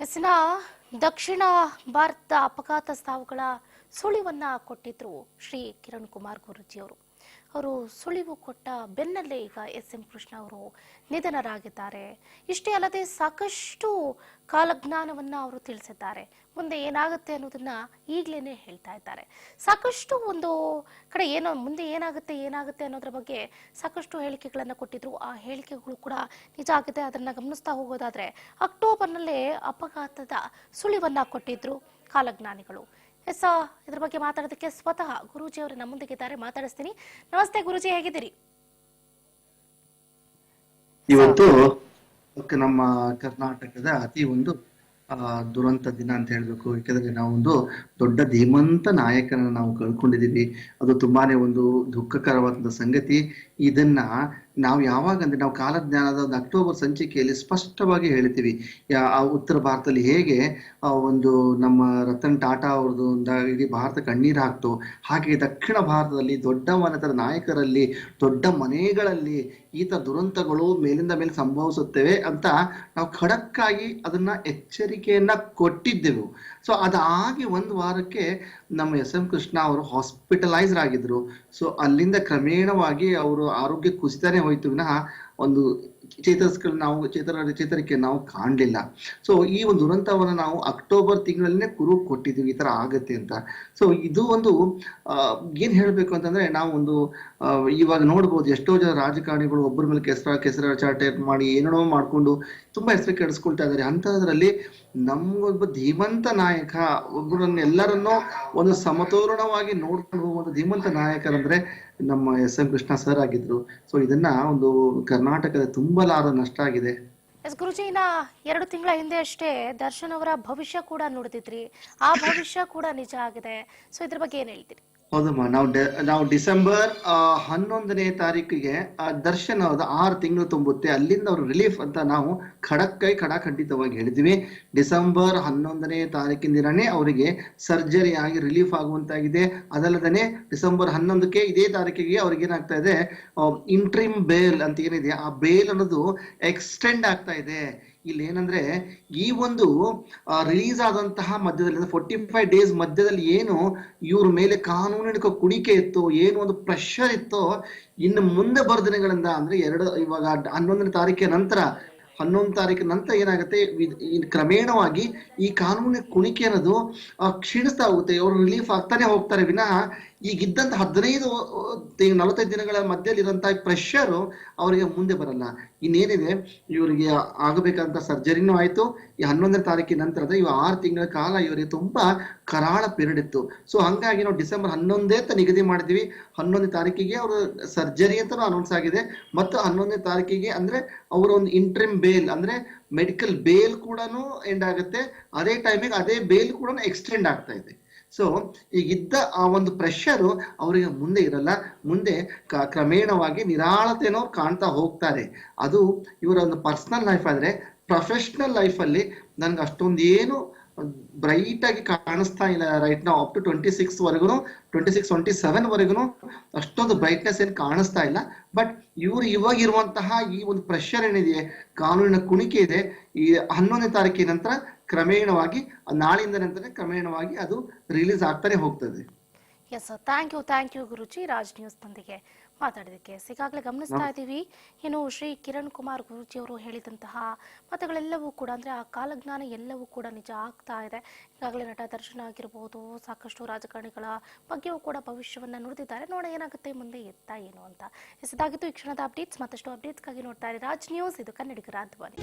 ಎಸ್ನ ದಕ್ಷಿಣ ಭಾರತ ಅಪಘಾತ ಸಾವುಗಳ ಸುಳಿವನ್ನ ಕೊಟ್ಟಿದ್ರು ಶ್ರೀ ಕಿರಣ್ ಕುಮಾರ್ ಗುರೂಜಿ ಅವರು ಸುಳಿವು ಕೊಟ್ಟ ಬೆನ್ನಲ್ಲೇ ಈಗ ಎಸ್.ಎಂ. ಕೃಷ್ಣ ಅವರು ನಿಧನರಾಗಿದ್ದಾರೆ. ಇಷ್ಟೇ ಅಲ್ಲದೆ ಸಾಕಷ್ಟು ಕಾಲಜ್ಞಾನವನ್ನ ಅವರು ತಿಳಿಸಿದ್ದಾರೆ. ಮುಂದೆ ಏನಾಗುತ್ತೆ ಅನ್ನೋದನ್ನ ಈಗಲೇ ಹೇಳ್ತಾ ಇದ್ದಾರೆ. ಸಾಕಷ್ಟು ಒಂದು ಕಡೆ ಏನೋ ಮುಂದೆ ಏನಾಗುತ್ತೆ ಅನ್ನೋದ್ರ ಬಗ್ಗೆ ಸಾಕಷ್ಟು ಹೇಳಿಕೆಗಳನ್ನ ಕೊಟ್ಟಿದ್ರು. ಆ ಹೇಳಿಕೆಗಳು ಕೂಡ ನಿಜ ಆಗಿದೆ. ಅದನ್ನ ಗಮನಿಸ್ತಾ ಹೋಗೋದಾದ್ರೆ ಅಕ್ಟೋಬರ್ನಲ್ಲೇ ಅಪಘಾತದ ಸುಳಿವನ್ನ ಕೊಟ್ಟಿದ್ರು ಕಾಲಜ್ಞಾನಿಗಳು. ಇದ್ರ ಬಗ್ಗೆ ಮಾತಾಡೋದಕ್ಕೆ ಸ್ವತಃ ಗುರೂಜಿ ಅವರು ನಮ್ಮೊಂದಿಗಿದ್ದಾರೆ, ಮಾತಾಡಿಸ್ತೀನಿ. ನಮಸ್ತೆ ಗುರೂಜಿ, ಹೇಗಿದ್ದೀರಿ? ಇವತ್ತು ನಮ್ಮ ಕರ್ನಾಟಕದ ಅತಿ ಒಂದು ದುರಂತ ದಿನ ಅಂತ ಹೇಳ್ಬೇಕು. ಯಾಕಂದ್ರೆ ನಾವೊಂದು ದೊಡ್ಡ ಧೀಮಂತ ನಾಯಕನ ನಾವು ಕಳ್ಕೊಂಡಿದೀವಿ. ಅದು ತುಂಬಾನೇ ಒಂದು ದುಃಖಕರವಾದ ಸಂಗತಿ. ಇದನ್ನ ನಾವು ಯಾವಾಗ ಅಂದ್ರೆ ನಾವು ಕಾಲಜ್ಞಾನದ ಒಂದು ಅಕ್ಟೋಬರ್ ಸಂಚಿಕೆಯಲ್ಲಿ ಸ್ಪಷ್ಟವಾಗಿ ಹೇಳ್ತೀವಿ. ಉತ್ತರ ಭಾರತದಲ್ಲಿ ಹೇಗೆ ಒಂದು ನಮ್ಮ ರತನ್ ಟಾಟಾ ಅವ್ರದ್ದು ಇಡೀ ಭಾರತ ಕಣ್ಣೀರು ಹಾಕ್ತು, ಹಾಗೆ ದಕ್ಷಿಣ ಭಾರತದಲ್ಲಿ ದೊಡ್ಡ ಮನೆತದ ನಾಯಕರಲ್ಲಿ ದೊಡ್ಡ ಮನೆಗಳಲ್ಲಿ ಈ ತರ ದುರಂತಗಳು ಮೇಲಿಂದ ಮೇಲೆ ಸಂಭವಿಸುತ್ತವೆ ಅಂತ ನಾವು ಖಡಕ್ಕಾಗಿ ಅದನ್ನ ಎಚ್ಚರಿಕೆಯನ್ನ ಕೊಟ್ಟಿದ್ದೆವು. ಸೊ ಅದಾಗಿ ಒಂದು ವಾರಕ್ಕೆ ನಮ್ಮ ಎಸ್.ಎಂ. ಕೃಷ್ಣ ಅವರು ಹಾಸ್ಪಿಟಲೈಸ್ಡ್ ಆಗಿದ್ರು. ಸೊ ಅಲ್ಲಿಂದ ಕ್ರಮೇಣವಾಗಿ ಅವರು ಆರೋಗ್ಯ ಕುಸಿತಾನೆ ಹೋಯ್ತು ವಿನಃ ಒಂದು ಚೇತರಿಕೆ ನಾವು ಕಾಣಲಿಲ್ಲ. ಸೊ ಈ ಒಂದು ದುರಂತವನ್ನ ನಾವು ಅಕ್ಟೋಬರ್ ತಿಂಗಳಲ್ಲೇ ಕೊಟ್ಟಿದ್ದೀವಿ ಈ ತರ ಆಗತ್ತೆ ಅಂತ. ಸೊ ಇದು ಒಂದು ಏನ್ ಹೇಳ್ಬೇಕು ಅಂತಂದ್ರೆ ನಾವು ಒಂದು ಇವಾಗ ನೋಡ್ಬೋದು ಎಷ್ಟೋ ಜನ ರಾಜಕಾರಣಿಗಳು ಒಬ್ಬರ ಮೇಲೆ ಕೆಸರ ಚಾಟೆ ಮಾಡಿ ಏನೋ ಮಾಡ್ಕೊಂಡು ತುಂಬಾ ಹೆಸರು ಕೆಡಿಸ್ಕೊಳ್ತಾ ಇದ್ದಾರೆ. ಅಂತದ್ರಲ್ಲಿ ನಮ್ಗೊಬ್ಬ ಧೀಮಂತ ನಾಯಕ, ಒಬ್ಬರನ್ನ ಎಲ್ಲರನ್ನೂ ಒಂದು ಸಮತೋಲನವಾಗಿ ನೋಡ್ಕೊಂಡು ಹೋಗುವಂತ ಧೀಮಂತ ನಾಯಕರಂದ್ರೆ ನಮ್ಮ ಎಸ್.ಎಂ. ಕೃಷ್ಣ ಸರ್ ಆಗಿದ್ರು. ಸೊ ಇದನ್ನ ಒಂದು ಕರ್ನಾಟಕದ ತುಂಬಲಾರದ ನಷ್ಟ ಆಗಿದೆ. ಗುರುಜಿ, 2 ತಿಂಗಳ ಹಿಂದೆ ಅಷ್ಟೇ ದರ್ಶನ್ ಅವರ ಭವಿಷ್ಯ ಕೂಡ ನೋಡಿದ್ರಿ. ಆ ಭವಿಷ್ಯ ಕೂಡ ನಿಜ ಆಗಿದೆ. ಸೊ ಇದ್ರ ಬಗ್ಗೆ ಏನ್ ಹೇಳ್ತೀರಿ? ಹೌದಮ್ಮ, ನಾವು ಡಿಸೆಂಬರ್ 11ನೇ ತಾರೀಕಿಗೆ ದರ್ಶನ್ ಅವ್ರದ್ದು 6 ತಿಂಗಳು ತುಂಬುತ್ತೆ, ಅಲ್ಲಿಂದ ಅವ್ರ ರಿಲೀಫ್ ಅಂತ ನಾವು ಖಡಾಖಂಡಿತವಾಗಿ ಹೇಳಿದ್ವಿ. ಡಿಸೆಂಬರ್ 11ನೇ ತಾರೀಕಿನ ದಿನನೇ ಅವರಿಗೆ ಸರ್ಜರಿ ಆಗಿ ರಿಲೀಫ್ ಆಗುವಂತಾಗಿದೆ. ಅದಲ್ಲದೆ ಡಿಸೆಂಬರ್ 11ಕ್ಕೆ ಇದೇ ತಾರೀಕಿಗೆ ಅವ್ರಿಗೆ ಏನಾಗ್ತಾ ಇದೆ, ಇಂಟ್ರಿಮ್ ಬೇಲ್ ಅಂತ ಏನಿದೆ ಆ ಬೇಲ್ ಅನ್ನೋದು ಎಕ್ಸ್ಟೆಂಡ್ ಆಗ್ತಾ ಇದೆ. ಇಲ್ಲಿ ಏನಂದ್ರೆ ಈ ಒಂದು ರಿಲೀಸ್ ಆದಂತಹ ಮಧ್ಯದಲ್ಲಿ 45 ಡೇಸ್ ಮಧ್ಯದಲ್ಲಿ ಏನು ಇವ್ರ ಮೇಲೆ ಕಾನೂನಿನ ಕುಣಿಕೆ ಇತ್ತು, ಏನು ಒಂದು ಪ್ರೆಷರ್ ಇತ್ತೋ, ಇನ್ನು ಮುಂದೆ ಬರೋ ದಿನಗಳಿಂದ ಅಂದ್ರೆ ಇವಾಗ 11ನೇ ತಾರೀಕಿನ ನಂತರ ಏನಾಗುತ್ತೆ, ಕ್ರಮೇಣವಾಗಿ ಈ ಕಾನೂನಿನ ಕುಣಿಕೆ ಅನ್ನೋದು ಕ್ಷೀಣಿಸ್ತಾ ಹೋಗುತ್ತೆ. ಅವರು ರಿಲೀಫ್ ಆಗ್ತಾನೆ ಹೋಗ್ತಾರೆ ವಿನಃ ಈಗಿದ್ದಂತ 45 ದಿನಗಳ ಮಧ್ಯದಲ್ಲಿ ಇರುವಂತಹ ಪ್ರೆಷರ್ ಅವರಿಗೆ ಮುಂದೆ ಬರಲ್ಲ. ಇನ್ನೇನಿದೆ, ಇವರಿಗೆ ಆಗಬೇಕಂತ ಸರ್ಜರಿನೂ ಆಯ್ತು. ಈ 11ನೇ ತಾರೀಕಿನ ನಂತರದ 6 ತಿಂಗಳ ಕಾಲ ಇವರಿಗೆ ತುಂಬಾ ಕರಾಳ ಪೀರಿಯಡ್ ಇತ್ತು. ಸೊ ಹಂಗಾಗಿ ನಾವು ಡಿಸೆಂಬರ್ 11 ಅಂತ ನಿಗದಿ ಮಾಡಿದ್ವಿ. 11ನೇ ತಾರೀಕಿಗೆ ಅವರು ಸರ್ಜರಿ ಅಂತ ಅನೌನ್ಸ್ ಆಗಿದೆ. ಮತ್ತು 11ನೇ ತಾರೀಕಿಗೆ ಅಂದ್ರೆ ಅವರ ಒಂದು ಇಂಟ್ರಿಮ್ ಬೇಲ್ ಅಂದ್ರೆ ಮೆಡಿಕಲ್ ಬೇಲ್ ಕೂಡ ಎಂಡ್ ಆಗುತ್ತೆ. ಅದೇ ಟೈಮಿಗೆ ಅದೇ ಬೇಲ್ ಕೂಡ ಎಕ್ಸ್ಟೆಂಡ್ ಆಗ್ತಾ ಇದೆ. ಸೊ ಈಗಿದ್ದ ಆ ಒಂದು ಪ್ರೆಷರು ಅವರಿಗೆ ಮುಂದೆ ಇರಲ್ಲ. ಮುಂದೆ ಕ್ರಮೇಣವಾಗಿ ನಿರಾಳತೆನೋ ಕಾಣ್ತಾ ಹೋಗ್ತಾರೆ. ಅದು ಇವರ ಒಂದು ಪರ್ಸನಲ್ ಲೈಫ್ ಆದ್ರೆ, ಪ್ರೊಫೆಷನಲ್ ಲೈಫ್ ಅಲ್ಲಿ ನನ್ಗೆ ಅಷ್ಟೊಂದು ಏನು ಬ್ರೈಟ್ ಆಗಿ ಕಾಣಿಸ್ತಾ ಇಲ್ಲ. ರೈಟ್ ನಾವು ಅಪ್ ಟು 26-27 ವರೆಗೂ ಅಷ್ಟೊಂದು ಬ್ರೈಟ್ನೆಸ್ ಏನು ಕಾಣಿಸ್ತಾ ಇಲ್ಲ. ಬಟ್ ಇವಾಗ ಇರುವಂತಹ ಈ ಒಂದು ಪ್ರೆಷರ್ ಏನಿದೆ, ಕಾನೂನಿನ ಕುಣಿಕೆ ಇದೆ, ಈ 11ನೇ ತಾರೀಕಿನ ನಂತರ ಕ್ರಮೇಣವಾಗಿ ನಾಳಿಂದ ನಂತರ ಕ್ರಮೇಣವಾಗಿ ಅದು ರಿಲೀಸ್ ಆಗ್ತಾನೆ ಹೋಗ್ತದೆ. Yes, thank you Guruji, Raj News ನೊಂದಿಗೆ ಮಾತಾಡೋದಕ್ಕೆ. ಈಗಾಗಲೇ ಗಮನಿಸ್ತಾ ಇದ್ದೀವಿ, ಏನು ಶ್ರೀ ಕಿರಣ್ ಕುಮಾರ್ ಗುರೂಜಿ ಅವರು ಹೇಳಿದಂತಹ ಮಾತುಗಳೆಲ್ಲವೂ ಕೂಡ ಅಂದ್ರೆ ಆ ಕಾಲಜ್ಞಾನ ಎಲ್ಲವೂ ಕೂಡ ನಿಜ ಆಗ್ತಾ ಇದೆ. ಈಗಾಗಲೇ ನಟ ದರ್ಶನ್ ಆಗಿರಬಹುದು, ಸಾಕಷ್ಟು ರಾಜಕಾರಣಿಗಳ ಬಗ್ಗೆಯೂ ಕೂಡ ಭವಿಷ್ಯವನ್ನ ನುಡಿದಿದ್ದಾರೆ. ನೋಡ ಏನಾಗುತ್ತೆ ಮುಂದೆ ಏನು ಅಂತ. ಇದಾಗಿತ್ತು ಈ ಕ್ಷಣದ ಅಪ್ಡೇಟ್ಸ್. ಮತ್ತಷ್ಟು ಅಪ್ಡೇಟ್ಸ್ಗಾಗಿ ನೋಡ್ತಾ ಇರಿ ರಾಜ್ ನ್ಯೂಸ್. ಇದು ಕನ್ನಡಿಗರ ಧ್ವನಿ.